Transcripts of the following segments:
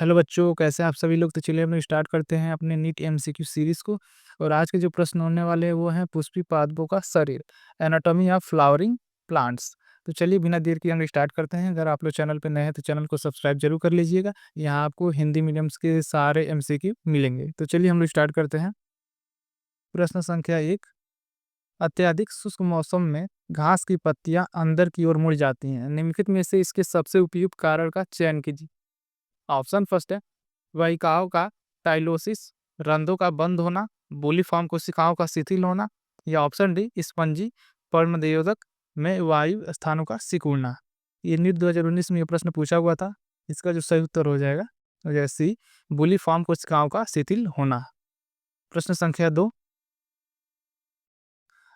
Hello बच्चों, कैसे हैं आप सभी लोग। तो चलिए हम लोग स्टार्ट करते हैं अपने नीट एमसीक्यू सीरीज को। और आज के जो प्रश्न होने वाले हैं वो हैं पुष्पी पादपों का शरीर, एनाटॉमी ऑफ फ्लावरिंग प्लांट्स। तो चलिए बिना देर किए हम लोग स्टार्ट करते हैं। अगर आप लोग चैनल पर नए हैं तो चैनल को सब्सक्राइब जरूर कर लीजिएगा। यहाँ आपको हिंदी मीडियम्स के सारे एमसीक्यू मिलेंगे। तो चलिए हम लोग स्टार्ट करते हैं। प्रश्न संख्या 1। अत्यधिक शुष्क मौसम में घास की पत्तियां अंदर की ओर मुड़ जाती हैं। निम्नलिखित में से इसके सबसे उपयुक्त कारण का चयन कीजिए। ऑप्शन फर्स्ट है वाहिकाओं का टाइलोसिस, रंध्रों का बंद होना, बोलीफॉर्म कोशिकाओं का शिथिल होना, या ऑप्शन डी स्पंजी पर्णदयोदक में वायु स्थानों का सिकुड़ना। ये नीट 2019 में ये प्रश्न पूछा हुआ था। इसका जो सही उत्तर हो जाएगा सी, बोलीफॉर्म कोशिकाओं का शिथिल होना। प्रश्न संख्या 2।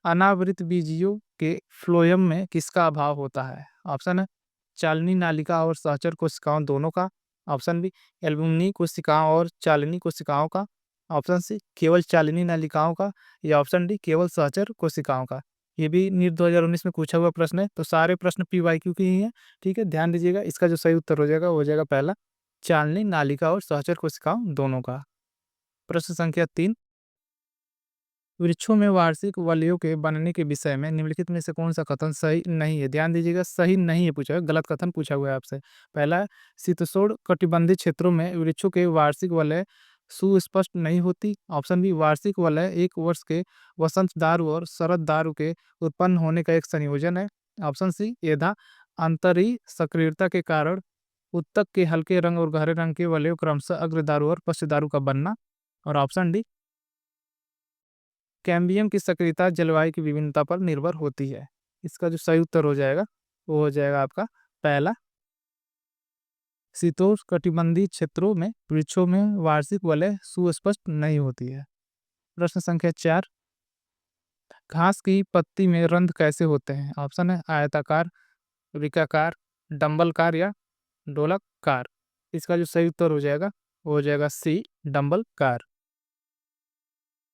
अनावृत बीजियों के फ्लोएम में किसका अभाव होता है। ऑप्शन है चालनी नालिका और सहचर कोशिकाओं दोनों का। ऑप्शन बी एल्बुमिनी कोशिकाओं और चालनी कोशिकाओं का। ऑप्शन सी केवल चालनी नालिकाओं का, या ऑप्शन डी केवल सहचर कोशिकाओं का। ये भी नीट 2019 में पूछा हुआ प्रश्न है। तो सारे प्रश्न पीवाईक्यू के ही हैं। ठीक है, ध्यान दीजिएगा। इसका जो सही उत्तर हो जाएगा पहला, चालनी नालिका और सहचर कोशिकाओं दोनों का। प्रश्न संख्या 3। वृक्षों में वार्षिक वलयों के बनने के विषय में निम्नलिखित में से कौन सा कथन सही नहीं है। ध्यान दीजिएगा, सही नहीं है पूछा है, गलत कथन पूछा हुआ है आपसे। पहला है शीतोष्ण कटिबंधीय क्षेत्रों में वृक्षों के वार्षिक वलय सुस्पष्ट नहीं होती। ऑप्शन बी वार्षिक वलय एक वर्ष के वसंत दारू और शरद दारू के उत्पन्न होने का एक संयोजन है। ऑप्शन सी एधा आंतरिक सक्रियता के कारण उत्तक के हल्के रंग और गहरे रंग के वलयों क्रमशः अग्र दारू और पश्च दारू का बनना। और ऑप्शन डी कैम्बियम की सक्रियता जलवायु की विभिन्नता पर निर्भर होती है। इसका जो सही उत्तर हो जाएगा वो हो जाएगा आपका पहला, शीतोष्ण कटिबंधीय क्षेत्रों में वृक्षों में वार्षिक वलय सुस्पष्ट नहीं होती है। प्रश्न संख्या 4। घास की पत्ती में रंध्र कैसे होते हैं। ऑप्शन है आयताकार, वृत्ताकार, डंबलकार या डोलककार। इसका जो सही उत्तर हो जाएगा वो हो जाएगा सी, डंबलकार।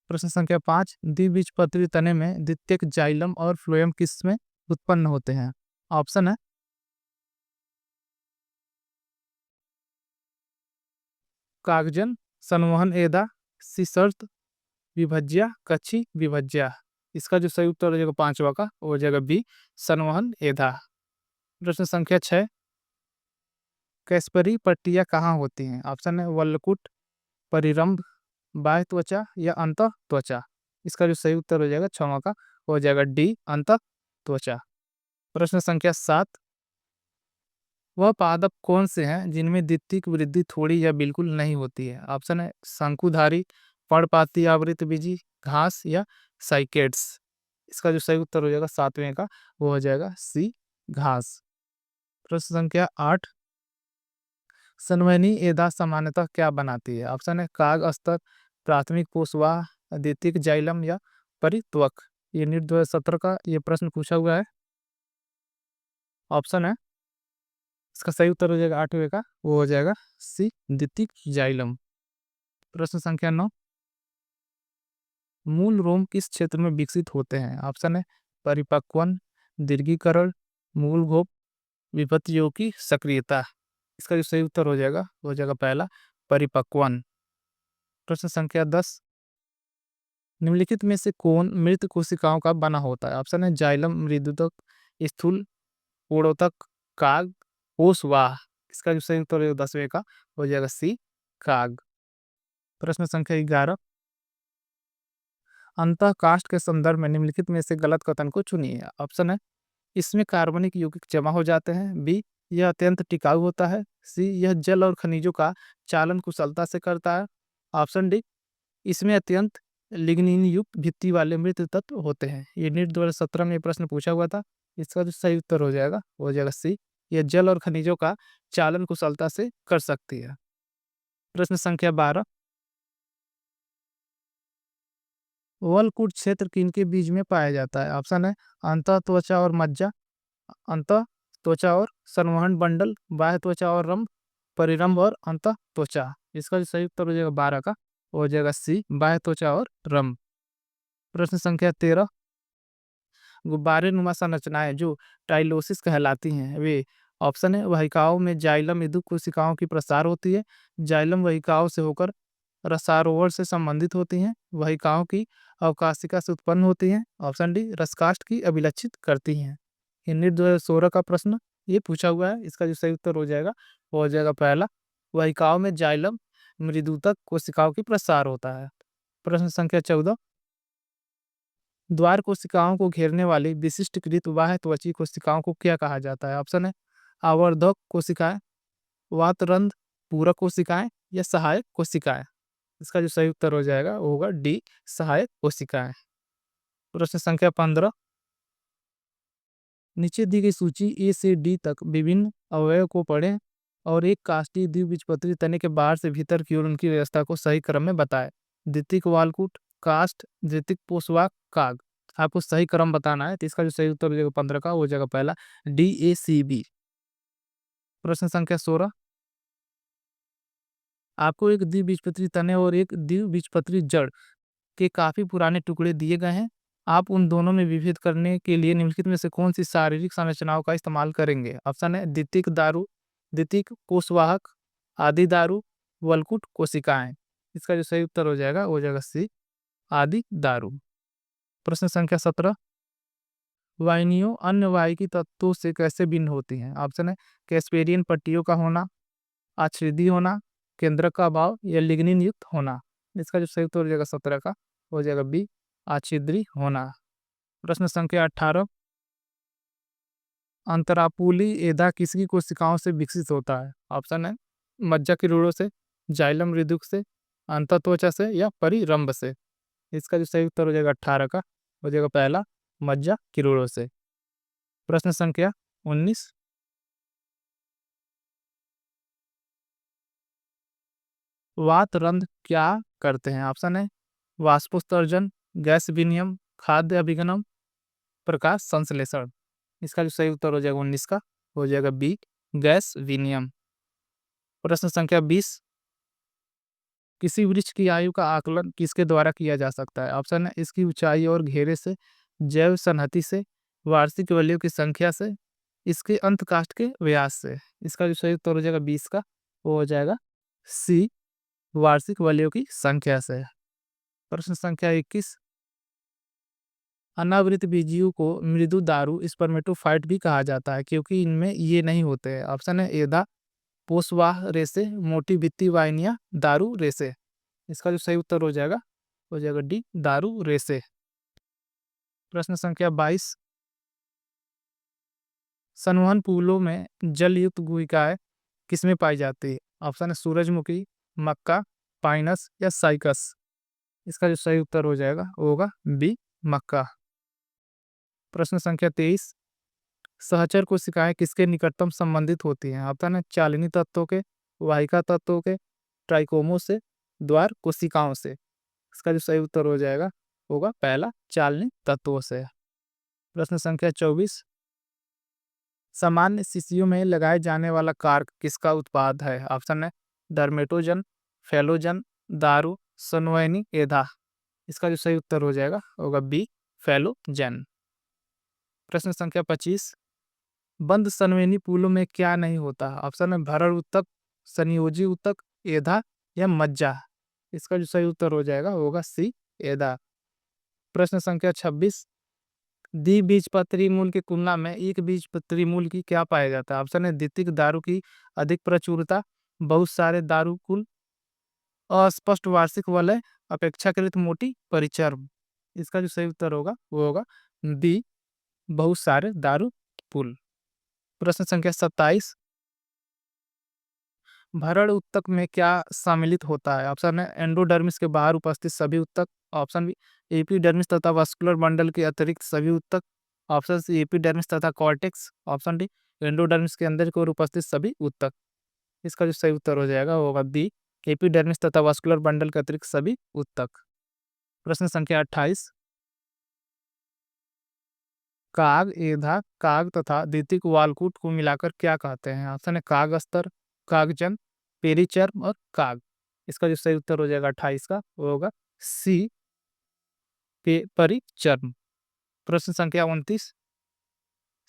प्रश्न संख्या 5। द्विबीजपत्री तने में द्वितीयक जाइलम और फ्लोएम किस में उत्पन्न होते हैं। ऑप्शन है कागजन, संवहन एदा, सीसर्त विभज्या, कच्छी विभज्या। इसका जो सही उत्तर हो जाएगा पांचवा का वो हो जाएगा बी, संवहन एदा। प्रश्न संख्या 6। कैस्परी पट्टियां कहाँ होती हैं। ऑप्शन है वल्लकुट, परिरंभ, बाह्य त्वचा या अंत त्वचा। इसका जो सही उत्तर हो जाएगा छवा का हो जाएगा डी, अंत त्वचा। प्रश्न संख्या 7। वह पादप कौन से हैं जिनमें द्वितीयक वृद्धि थोड़ी या बिल्कुल नहीं होती है। ऑप्शन है शंकुधारी, पर्णपाती आवृत बीजी, घास या साइकेड्स। इसका जो सही उत्तर हो जाएगा सातवें का वो हो जाएगा सी, घास। प्रश्न संख्या 8। संवहनी एदा सामान्यतः क्या बनाती है। ऑप्शन है काग अस्तर, प्राथमिक पोषवाह, द्वितीयक जाइलम या परित्वक। ये नीट 2017 का ये प्रश्न पूछा हुआ है। ऑप्शन है इसका सही उत्तर हो जाएगा आठवें का वो हो जाएगा सी, द्वितीयक जाइलम। प्रश्न संख्या 9। मूल रोम किस क्षेत्र में विकसित होते हैं। ऑप्शन है परिपक्वन, दीर्घीकरण, मूल गोप, विपत्तियों की सक्रियता। इसका जो सही उत्तर हो जाएगा वो हो जाएगा पहला, परिपक्वन। प्रश्न संख्या 10। निम्नलिखित में से कौन मृत कोशिकाओं का बना होता है। ऑप्शन है जाइलम, मृदुतक, स्थूल पूर्णोतक, काग, कोशवाह। इसका जो सही उत्तर है 10वें का हो जाएगा सी, काग। प्रश्न संख्या 11। अंतःकाष्ठ के संदर्भ में निम्नलिखित में से गलत कथन को चुनिए। ऑप्शन है इसमें कार्बनिक यौगिक जमा हो जाते हैं। बी यह अत्यंत टिकाऊ होता है। सी यह जल और खनिजों का चालन कुशलता से करता है। ऑप्शन डी इसमें अत्यंत लिग्निन युक्त भित्ति वाले मृत तत्व होते हैं। ये नीट 2017 में ये प्रश्न पूछा हुआ था। इसका जो सही उत्तर हो जाएगा वो हो जाएगा सी, यह जल और खनिजों का चालन कुशलता से कर सकती है। प्रश्न संख्या 12। वलकुट क्षेत्र किनके बीज में पाया जाता है। ऑप्शन है अंत त्वचा और मज्जा, अंत त्वचा और संवहन बंडल, बाह्य त्वचा और रंभ, परिरंभ और अंत त्वचा। इसका जो सही उत्तर हो जाएगा 12 का वो हो जाएगा सी, बाह्य त्वचा और रंभ। प्रश्न संख्या 13। गुब्बारे नुमा संरचनाएं जो टाइलोसिस कहलाती हैं वे ऑप्शन है वाहिकाओं में जाइलम मृदुक कोशिकाओं की प्रसार होती है। जाइलम वाहिकाओं से होकर रसारोवर से संबंधित होती हैं। वाहिकाओं की अवकाशिका से उत्पन्न होती हैं। ऑप्शन डी रसकाष्ठ की अभिलक्षित करती हैं। हिंदी 2016 का प्रश्न ये पूछा हुआ है। इसका जो सही उत्तर हो जाएगा वो हो जाएगा पहला, वाहिकाओं में जाइलम मृदुतक कोशिकाओं की प्रसार होता है। प्रश्न संख्या 14, द्वार कोशिकाओं को घेरने वाली विशिष्टकृत बाह्य त्वची कोशिकाओं को क्या कहा जाता है? ऑप्शन है आवर्धक कोशिकाएं, वातरंध्र पूरक कोशिकाएं या सहायक कोशिकाएं। इसका जो सही उत्तर हो जाएगा वो होगा डी सहायक कोशिकाएं। प्रश्न संख्या 15, नीचे दी गई सूची ए से डी तक विभिन्न अवयव को पढ़ें और एक काष्ठी द्विबीजपत्री तने के बाहर से भीतर की ओर उनकी व्यवस्था को सही क्रम में बताएं। द्वितीयक वालकूट, काष्ठ, द्वितीयक पोषवाक, काग। आपको सही क्रम बताना है, तो इसका जो सही उत्तर हो जाएगा 15 का हो जाएगा पहला DACB। प्रश्न संख्या 16, आपको एक द्विबीजपत्री तने और एक द्विबीजपत्री जड़ के काफी पुराने टुकड़े दिए गए हैं। आप उन दोनों में विभेद करने के लिए निम्नलिखित में से कौन सी शारीरिक संरचनाओं का इस्तेमाल करेंगे? ऑप्शन है द्वितीयक दारू, द्वितीयक कोषवाहक, आदि दारू, वलकुट कोशिकाएं। इसका जो सही उत्तर हो जाएगा वो हो जाएगा सी आदि दारू। प्रश्न संख्या 17, वाहिनियों अन्य वाहिकी तत्वों से कैसे भिन्न होती हैं? ऑप्शन है कैस्पेरियन पट्टियों का होना, आच्छादित होना, केंद्रक का अभाव या लिग्निन युक्त होना। इसका जो सही उत्तर हो जाएगा 17 का हो जाएगा बी आच्छादित होना। प्रश्न संख्या 18, अंतरापूली एधा किसकी कोशिकाओं से विकसित होता है? ऑप्शन है मज्जा किरणों से, जाइलम मृदुक से, अंतत्वचा से या परिरंभ से। इसका जो सही उत्तर हो जाएगा 18 का हो जाएगा पहला मज्जा किरणों से। प्रश्न संख्या 19, वातरंध्र क्या करते हैं? ऑप्शन है वाष्पोत्सर्जन, गैस विनिमय, खाद्य अभिगमन, प्रकाश संश्लेषण। इसका जो सही उत्तर हो जाएगा 19 का हो जाएगा बी गैस विनिमय। प्रश्न संख्या 20, किसी वृक्ष की आयु का आकलन किसके द्वारा किया जा सकता है? ऑप्शन है इसकी ऊंचाई और घेरे से, जैव संहति से, वार्षिक वलियों की संख्या से, इसके अंतकाष्ठ के व्यास से। इसका जो सही उत्तर हो जाएगा 20 का वो हो जाएगा सी वार्षिक वलियों की संख्या से। प्रश्न संख्या 21, अनावृत बीजियों को मृदु दारू स्पर्मेटोफाइट भी कहा जाता है क्योंकि इनमें ये नहीं होते हैं। ऑप्शन है एदा, पोषवाह रेसे, मोटी भित्ति वाहिनियां, दारू रेसे। इसका जो सही उत्तर हो जाएगा डी दारू रेसे। प्रश्न संख्या 22, संवहन फूलों में जल युक्त गुहिकाएं किसमें पाई जाती है? ऑप्शन है सूरजमुखी, मक्का, पाइनस या साइकस। इसका जो सही उत्तर हो जाएगा वो होगा बी मक्का। प्रश्न संख्या 23, सहचर कोशिकाएं किसके निकटतम संबंधित होती हैं? ऑप्शन है चालिनी तत्वों के, वाहिका तत्वों के, ट्राइकोमो से, द्वार कोशिकाओं से। इसका जो सही उत्तर हो जाएगा होगा पहला चालिनी तत्वों से। प्रश्न संख्या 24, सामान्य शिशियों में लगाए जाने वाला कार्क किसका उत्पाद है? ऑप्शन है डर्मेटोजन, फेलोजन, दारू, सनोइनी एधा। इसका जो सही उत्तर हो जाएगा होगा बी फेलोजन। प्रश्न संख्या 25, बंद संवहनी फूलों में क्या नहीं होता? ऑप्शन है भरण ऊतक, संयोजी ऊतक, एधा या मज्जा। इसका जो सही उत्तर हो जाएगा होगा सी एधा। प्रश्न संख्या 26, द्विबीजपत्री मूल की तुलना में एक बीजपत्री मूल की क्या पाया जाता है? ऑप्शन है द्वितीयक दारू की अधिक प्रचुरता, बहुत सारे दारू कुल, अस्पष्ट वार्षिक वलय, अपेक्षाकृत मोटी परिचर्म। इसका जो सही उत्तर होगा वो होगा डी बहुत सारे दारू पुल। प्रश्न संख्या 27, भरण ऊतक में क्या सम्मिलित होता है? ऑप्शन है एंडोडर्मिस के बाहर उपस्थित सभी ऊतक, ऑप्शन बी एपिडर्मिस तथा वास्कुलर बंडल के अतिरिक्त सभी ऊतक, ऑप्शन सी एपिडर्मिस तथा कॉर्टेक्स, ऑप्शन डी एंडोडर्मिस के अंदर की ओर उपस्थित सभी ऊतक। इसका जो सही उत्तर हो जाएगा वो होगा बी एपिडर्मिस तथा वास्कुलर बंडल के अतिरिक्त सभी ऊतक। प्रश्न संख्या 28, काग, एधा, काग तथा द्वितीयक वालकूट को मिलाकर क्या कहते हैं? ऑप्शन है काग अस्तर, कागजन, पेरिचर्म और काग। इसका जो सही उत्तर हो जाएगा 28 का वो होगा सी परिचर्म। प्रश्न संख्या 29,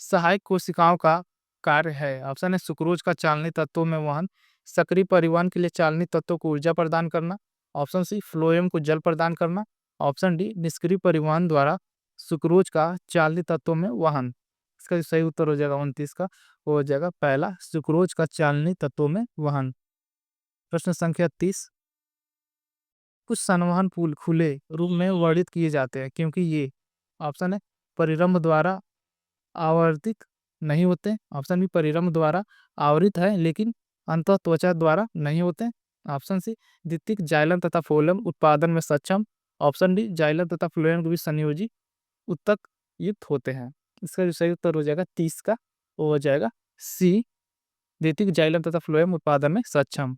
सहायक कोशिकाओं का कार्य है? ऑप्शन है सुक्रोज का चालनी तत्वों में वहन, सक्रिय परिवहन के लिए चालनी तत्वों को ऊर्जा प्रदान करना, ऑप्शन सी फ्लोएम को जल प्रदान करना, ऑप्शन डी निष्क्रिय परिवहन द्वारा सुक्रोज का चालनी तत्वों में वहन। इसका जो सही उत्तर हो जाएगा 29 का, वो हो जाएगा पहला, सुक्रोज का चालनी तत्वों में वहन। प्रश्न संख्या 30, कुछ संवहन पुल खुले रूप में वर्णित किए जाते हैं क्योंकि ये, ऑप्शन है परिरंभ द्वारा आवर्तित नहीं होते, ऑप्शन बी परिरंभ द्वारा आवृत है लेकिन अंतः त्वचा द्वारा नहीं होते, ऑप्शन सी द्वितीयक जाइलम तथा फोलम उत्पादन में सक्षम, ऑप्शन डी जाइलम तथा फ्लोएम के बीच संयोजी उत्तक युक्त होते हैं। इसका जो सही उत्तर हो जाएगा 30 का, वो हो जाएगा सी, द्वितीयक जाइलम तथा फ्लोएम उत्पादन में सक्षम।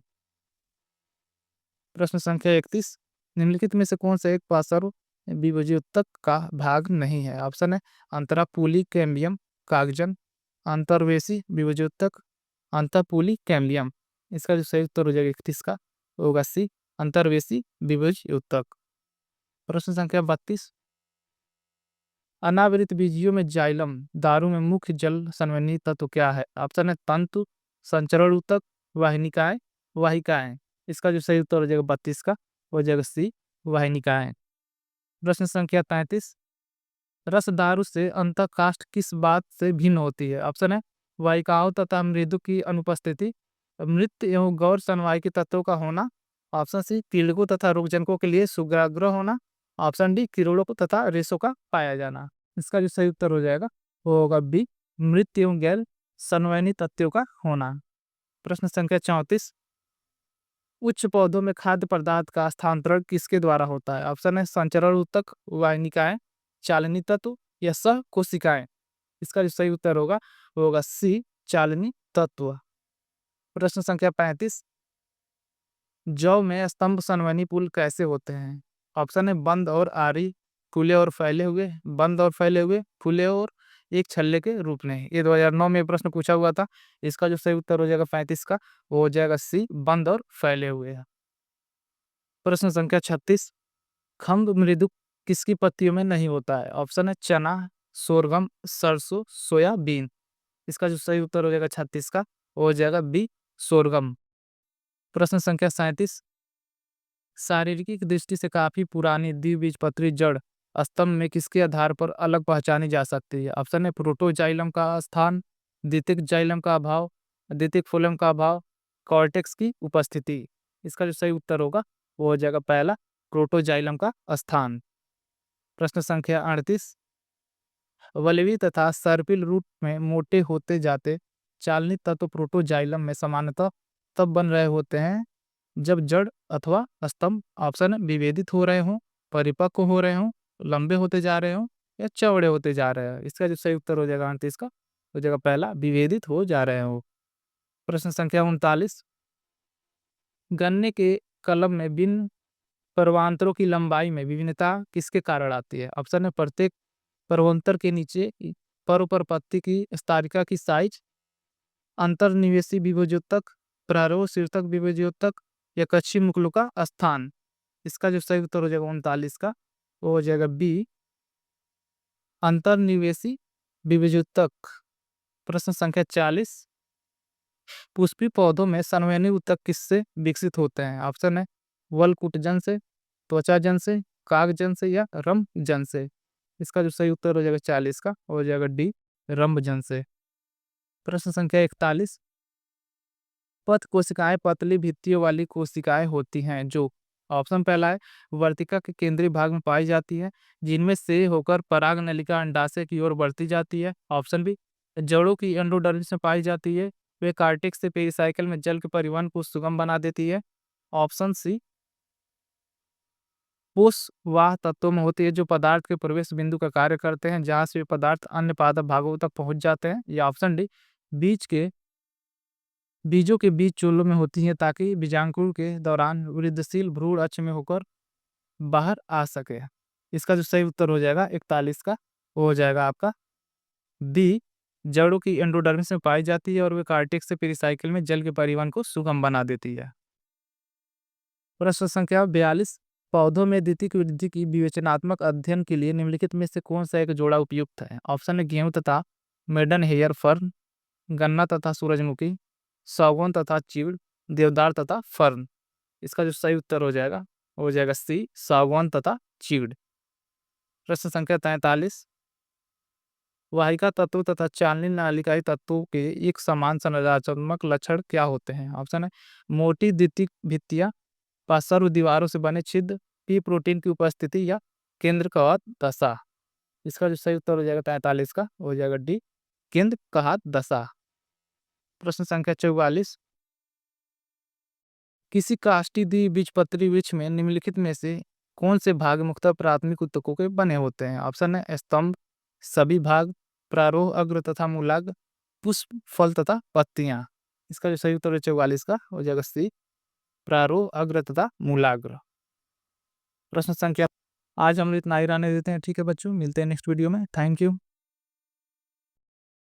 प्रश्न संख्या 31, निम्नलिखित में से कौन सा एक पार्श्व विभज्योतक का भाग नहीं है? ऑप्शन है अंतरापूली कैम्बियम कागजन, अंतर्वेशी विभज्योतक, अंतःपूली कैम्बियम। इसका जो सही उत्तर हो जाएगा 31 का, होगा सी, अंतर्वेशी विभज्योतक। प्रश्न संख्या 32, अनावृत बीजियों में जाइलम दारू में मुख्य जल संवहनी तत्व क्या है? ऑप्शन है तंतु, संचरण ऊतक, वाहिनिकाएं, वाहिकाएं। इसका जो सही उत्तर हो जाएगा 32 का, हो जाएगा सी, वाहिनिकाएं। प्रश्न संख्या 33, रस दारू से अंतःकाष्ठ किस बात से भिन्न होती है? ऑप्शन है वाहिकाओं तथा मृदु की अनुपस्थिति, मृत एवं गौर संवाहकी तत्वों का होना, ऑप्शन सी पीड़कों तथा रोगजनकों के लिए सुग्राग्रह होना, ऑप्शन डी किरणों तथा रेशों का पाया जाना। इसका जो सही उत्तर हो जाएगा वो होगा बी, मृत एवं गैर संवहनी तत्वों का होना। प्रश्न संख्या 34, उच्च पौधों में खाद्य पदार्थ का स्थानांतरण किसके द्वारा होता है? ऑप्शन है संचरण ऊतक, वाहिनिकाएं, चालनी तत्व या सह कोशिकाएं। इसका जो सही उत्तर होगा वो होगा सी, चालनी तत्व। प्रश्न संख्या 35, जौ में स्तंभ संवहनी पुल कैसे होते हैं? ऑप्शन है बंद और आरी, खुले और फैले हुए, बंद और फैले हुए, खुले और एक छल्ले के रूप में। ये 2009 में प्रश्न पूछा हुआ था। इसका जो सही उत्तर हो जाएगा 35 का, वो हो जाएगा सी, बंद और फैले हुए। प्रश्न संख्या 36, खम्ब मृदु किसकी पत्तियों में नहीं होता है? ऑप्शन है चना, सोरगम, सरसों, सोयाबीन। इसका जो सही उत्तर हो जाएगा 36 का, वो हो जाएगा बी, सोरगम। प्रश्न संख्या 37, शारीरिक दृष्टि से काफी पुरानी द्विबीजपत्री जड़ स्तंभ में किसके आधार पर अलग पहचानी जा सकती है? ऑप्शन है प्रोटोजाइलम का स्थान, द्वितीयक जाइलम का अभाव, द्वितीयक फोलम का अभाव, कॉर्टेक्स की उपस्थिति। इसका जो सही उत्तर होगा वो हो जाएगा पहला, प्रोटोजाइलम का स्थान। प्रश्न संख्या 38, वल्वी तथा सर्पिल रूट में मोटे होते जाते चालनी तत्व प्रोटोजाइलम में सामान्यतः तब बन रहे होते हैं जब जड़ अथवा स्तंभ, ऑप्शन विभेदित हो रहे हों, परिपक्व हो रहे हों, लंबे होते जा रहे हों या चौड़े होते जा रहे हैं। इसका जो सही उत्तर हो जाएगा 38 का, हो जाएगा पहला, विभेदित हो जा रहे हो। प्रश्न संख्या 39, गन्ने के कलम में बिन पर्वांतरों की लंबाई में विभिन्नता किसके कारण आती है? ऑप्शन है प्रत्येक पर्वंतर के नीचे पर्व पर पत्ती की स्तरिका की साइज, अंतर्निवेशी विभज्योतक, प्रारोह शीर्षक विभज्योतक या कच्ची मुकुलों का स्थान। इसका जो सही उत्तर हो जाएगा 39 का, वो हो जाएगा बी, अंतर्निवेशी विभज्योतक। प्रश्न संख्या 40, पुष्पी पौधों में संवहनी ऊतक किससे विकसित होते हैं? ऑप्शन है वलकुटजन से, त्वचाजन से, कागजन से या रंभजन से। इसका जो सही उत्तर हो जाएगा 40 का, हो जाएगा डी, रंभजन से। प्रश्न संख्या 41, पथ कोशिकाएं पतली भित्तियों वाली कोशिकाएं होती हैं जो, ऑप्शन पहला है वर्तिका के केंद्रीय भाग में पाई जाती है जिनमें से होकर पराग नलिका अंडाशय की ओर बढ़ती जाती है, ऑप्शन बी जड़ों की एंडोडर्मिस में पाई जाती है, वे कार्टेक्स से पेरिसाइकिल में जल के परिवहन को सुगम बना देती है, ऑप्शन सी पोषवाह तत्वों में होती है जो पदार्थ के प्रवेश बिंदु का कार्य करते हैं जहां से वे पदार्थ अन्य पादप भागों तक पहुंच जाते हैं, या ऑप्शन डी बीजों के बीच चूलों में होती हैं ताकि बीजांकुर के दौरान वृद्धिशील भ्रूण अक्ष में होकर बाहर आ सके। इसका जो सही उत्तर हो जाएगा 41 का, वो हो जाएगा आपका डी, जड़ों की एंडोडर्मिस में पाई जाती है और वे कार्टेक्स से पेरिसाइकिल में जल के परिवहन को सुगम बना देती है। प्रश्न संख्या 42, पौधों में द्वितीयक वृद्धि की विवेचनात्मक अध्ययन के लिए निम्नलिखित में से कौन सा एक जोड़ा उपयुक्त है? ऑप्शन है गेहूं तथा मेडन हेयर फर्न, गन्ना तथा सूरजमुखी, सागौन तथा चीड़, देवदार तथा फर्न। इसका जो सही उत्तर हो जाएगा सी, सागौन तथा चीड़। प्रश्न संख्या 43, वाहिका तत्व तथा चालनी नालिकाई तत्वों के एक समान संरचनात्मक लक्षण क्या होते हैं? ऑप्शन है मोटी द्वितीयक भित्तियां, पार्श्व दीवारों से बने छिद्र, पी प्रोटीन की उपस्थिति या केंद्र कवच दशा। इसका जो सही उत्तर हो जाएगा 43 का हो जाएगा डी, केंद्र कवच दशा। प्रश्न संख्या 44, किसी काष्ठी द्विबीजपत्री वृक्ष में निम्नलिखित में से कौन से भाग मुख्यतः प्राथमिक ऊतकों के बने होते हैं? ऑप्शन है स्तंभ, सभी भाग, प्रारोह अग्र तथा मूलाग्र, पुष्प, फल तथा पत्तियां। इसका जो सही उत्तर है 44 का हो जाएगा सी, प्रारोह अग्र तथा मूलाग्र। प्रश्न संख्या, आज हम इतना ही रहने देते हैं। ठीक है बच्चों, मिलते हैं नेक्स्ट वीडियो में। Thank you.